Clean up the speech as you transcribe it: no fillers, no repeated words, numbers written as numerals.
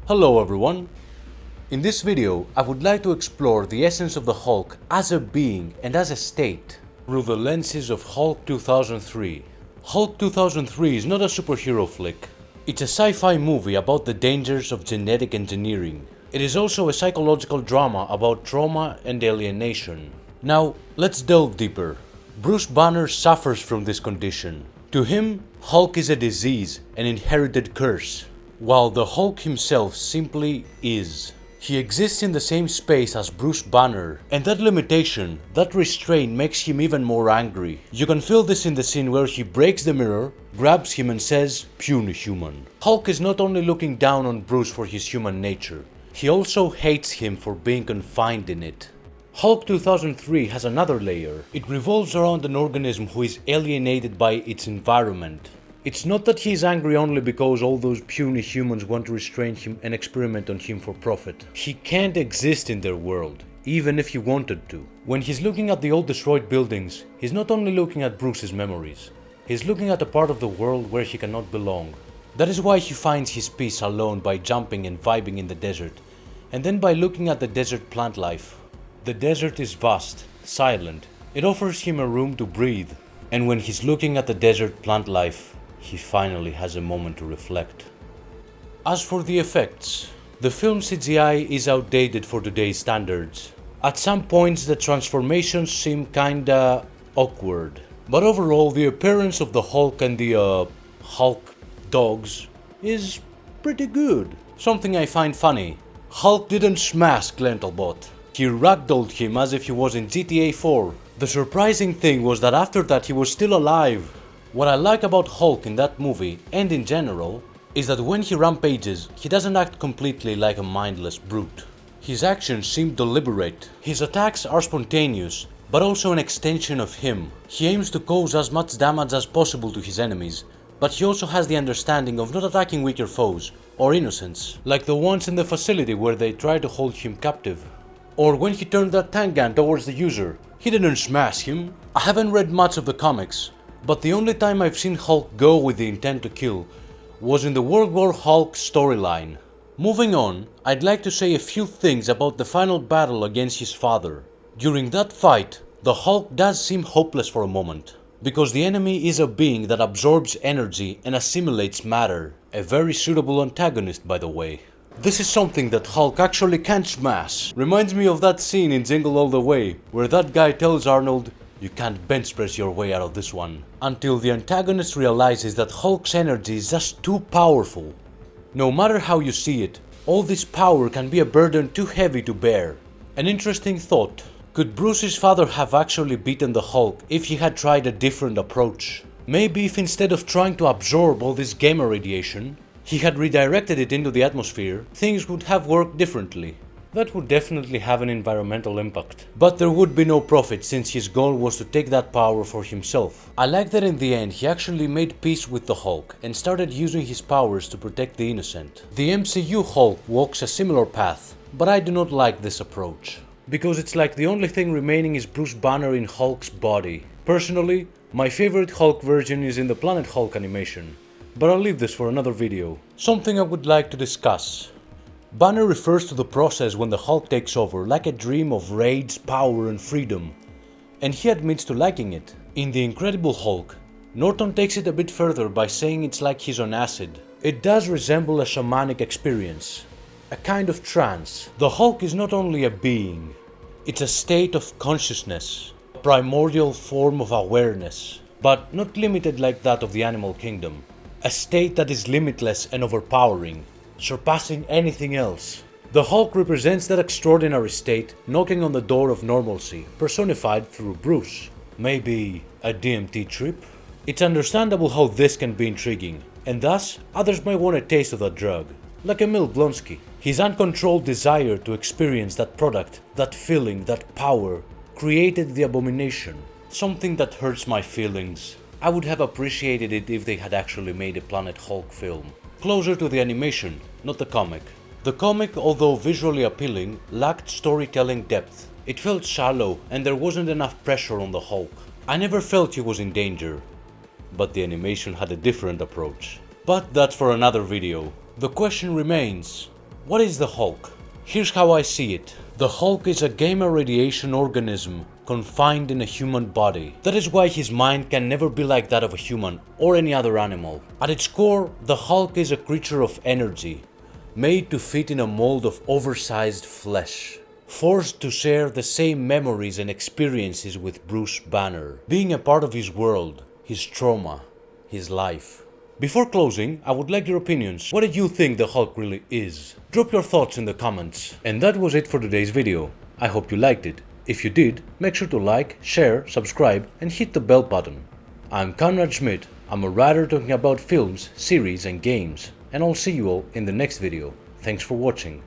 Hello everyone! In this video, I would like to explore the essence of the Hulk as a being and as a state through the lenses of Hulk 2003. Hulk 2003 is not a superhero flick. It's a sci-fi movie about the dangers of genetic engineering. It is also a psychological drama about trauma and alienation. Now, let's delve deeper. Bruce Banner suffers from this condition. To him, Hulk is a disease, an inherited curse, while the Hulk himself simply is. He exists in the same space as Bruce Banner, and that limitation, that restraint makes him even more angry. You can feel this in the scene where he breaks the mirror, grabs him and says, "Puny human." Hulk is not only looking down on Bruce for his human nature, he also hates him for being confined in it. Hulk 2003 has another layer. It revolves around an organism who is alienated by its environment. It's not that he is angry only because all those puny humans want to restrain him and experiment on him for profit. He can't exist in their world, even if he wanted to. When he's looking at the old destroyed buildings, he's not only looking at Bruce's memories, he's looking at a part of the world where he cannot belong. That is why he finds his peace alone by jumping and vibing in the desert, and then by looking at the desert plant life. The desert is vast, silent, it offers him a room to breathe, and when he's looking at the desert plant life, he finally has a moment to reflect. As for the effects, the film CGI is outdated for today's standards. At some points the transformations seem kinda awkward, but overall the appearance of the Hulk and the Hulk dogs is pretty good. Something I find funny, Hulk didn't smash Glentalbot. He ragdolled him as if he was in GTA 4. The surprising thing was that after that he was still alive. What I like about Hulk in that movie, and in general, is that when he rampages, he doesn't act completely like a mindless brute. His actions seem deliberate. His attacks are spontaneous, but also an extension of him. He aims to cause as much damage as possible to his enemies, but he also has the understanding of not attacking weaker foes, or innocents, like the ones in the facility where they tried to hold him captive. Or when he turned that tank gun towards the user, he didn't smash him. I haven't read much of the comics, but the only time I've seen Hulk go with the intent to kill was in the World War Hulk storyline. Moving on, I'd like to say a few things about the final battle against his father. During that fight, the Hulk does seem hopeless for a moment, because the enemy is a being that absorbs energy and assimilates matter. A very suitable antagonist, by the way. This is something that Hulk actually can't smash. Reminds me of that scene in Jingle All the Way, where that guy tells Arnold, "You can't bench press your way out of this one." Until the antagonist realizes that Hulk's energy is just too powerful. No matter how you see it, all this power can be a burden too heavy to bear. An interesting thought. Could Bruce's father have actually beaten the Hulk if he had tried a different approach? Maybe if instead of trying to absorb all this gamma radiation, he had redirected it into the atmosphere, things would have worked differently. That would definitely have an environmental impact. But there would be no profit since his goal was to take that power for himself. I like that in the end he actually made peace with the Hulk and started using his powers to protect the innocent. The MCU Hulk walks a similar path, but I do not like this approach, because it's like the only thing remaining is Bruce Banner in Hulk's body. Personally, my favorite Hulk version is in the Planet Hulk animation, but I'll leave this for another video. Something I would like to discuss. Banner refers to the process when the Hulk takes over like a dream of rage, power and freedom, and he admits to liking it. In The Incredible Hulk, Norton takes it a bit further by saying it's like he's on acid. It does resemble a shamanic experience, a kind of trance. The Hulk is not only a being, it's a state of consciousness, a primordial form of awareness, but not limited like that of the animal kingdom. A state that is limitless and overpowering, surpassing anything else. The Hulk represents that extraordinary state knocking on the door of normalcy, personified through Bruce. Maybe a DMT trip? It's understandable how this can be intriguing, and thus others might want a taste of that drug, like Emil Blonsky. His uncontrolled desire to experience that product, that feeling, that power, created the abomination. Something that hurts my feelings. I would have appreciated it if they had actually made a Planet Hulk film. Closer to the animation, not the comic. The comic, although visually appealing, lacked storytelling depth. It felt shallow and there wasn't enough pressure on the Hulk. I never felt he was in danger, but the animation had a different approach. But that's for another video. The question remains, What is the Hulk? Here's how I see it. The Hulk is a gamma radiation organism confined in a human body. That is why his mind can never be like that of a human or any other animal. At its core, the Hulk is a creature of energy, made to fit in a mold of oversized flesh, forced to share the same memories and experiences with Bruce Banner, being a part of his world, his trauma, his life. Before closing, I would like your opinions. What do you think the Hulk really is? Drop your thoughts in the comments. And that was it for today's video. I hope you liked it. If you did, make sure to like, share, subscribe and hit the bell button. I'm Conrad Schmidt. I'm a writer talking about films, series and games. And I'll see you all in the next video. Thanks for watching.